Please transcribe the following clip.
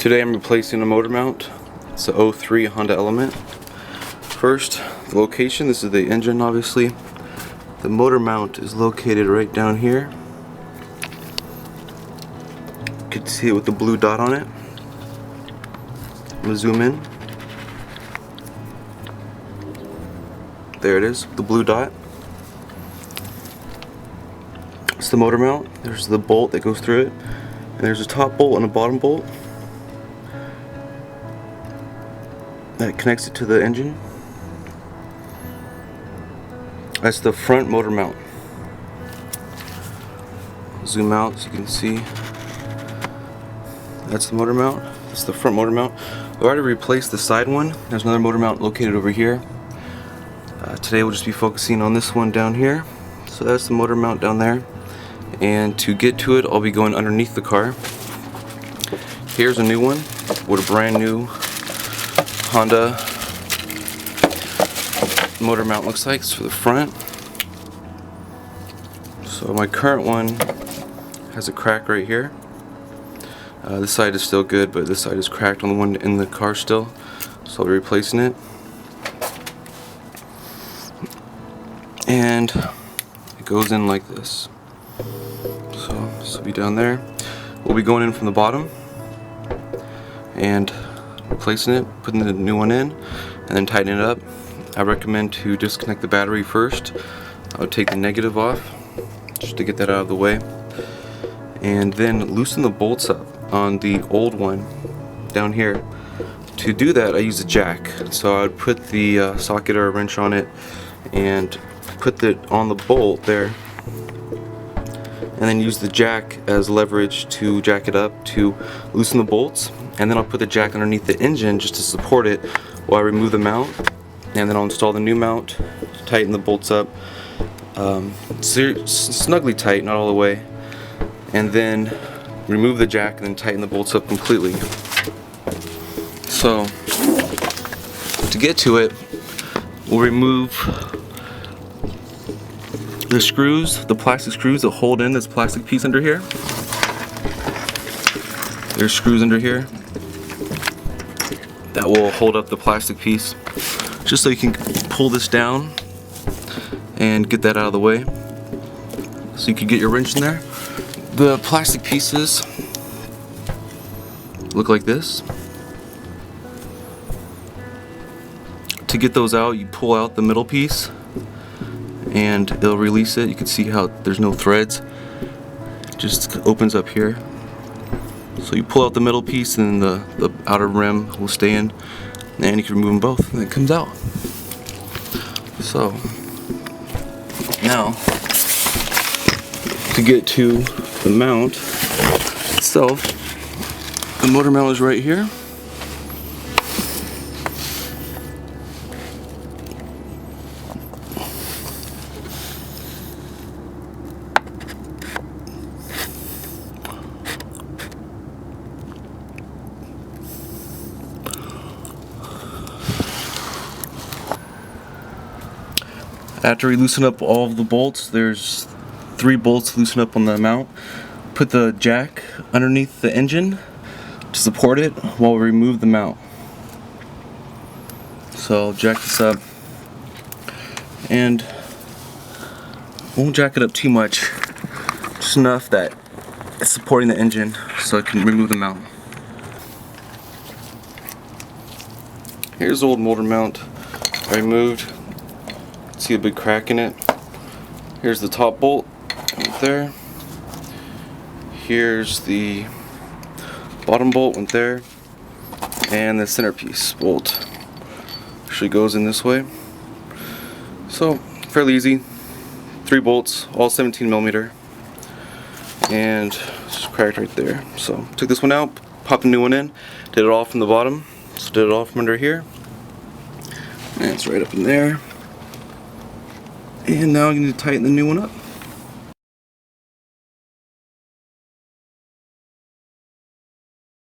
Today I'm replacing a motor mount. It's a 03 Honda Element. First, the location. This is the engine, obviously. The motor mount is located right down here. You can see it with the blue dot on it. I'm going to zoom in. There it is, the blue dot. It's the motor mount. There's the bolt that goes through it. And there's a top bolt and a bottom bolt that connects it to the engine. That's the front motor mount. Zoom out so you can see. That's the motor mount. That's the front motor mount. I already replaced the side one. There's another motor mount located over here. Today we'll just be focusing on this one down here. So that's the motor mount down there. And to get to it, I'll be going underneath the car. Here's a new one, what a brand new Honda motor mount looks like. It's for the front. So my current one has a crack right here. This side is still good, but this side is cracked on the one in the car still. So I'll be replacing it. And it goes in like this. So this will be down there. We'll be going in from the bottom and replacing it, putting the new one in, and then tightening it up. I recommend to disconnect the battery first. I would take the negative off just to get that out of the way, and then loosen the bolts up on the old one down here. To do that, I use a jack. So I would put the socket or a wrench on it and put it on the bolt there, and then use the jack as leverage to jack it up to loosen the bolts. And then I'll put the jack underneath the engine just to support it while I remove the mount, and then I'll install the new mount, tighten the bolts up, snugly tight, not all the way, and then remove the jack and then tighten the bolts up completely. So to get to it, we'll remove the screws, the plastic screws that hold in this plastic piece under here. There's screws under here that will hold up the plastic piece, just so you can pull this down and get that out of the way, so you can get your wrench in there. The plastic pieces look like this. To get those out, you pull out the middle piece and it'll release it. You can see how there's no threads. It just opens up here. So you pull out the middle piece and the outer rim will stay in, and you can remove them both and it comes out. So now to get to the mount itself, the motor mount is right here. After we loosen up all of the bolts, there's 3 bolts to loosen up on the mount. Put the jack underneath the engine to support it while we remove the mount. So I'll jack this up, and won't jack it up too much, just enough that it's supporting the engine so I can remove the mount. Here's the old motor mount I removed. See a big crack in it. Here's the top bolt right there. Here's the bottom bolt went there, and the centerpiece bolt actually goes in this way. So fairly easy. 3 bolts, all 17mm, and it's just cracked right there. So took this one out, popped a new one in, did it all from the bottom. So did it all from under here, and it's right up in there. And now I'm going to tighten the new one up.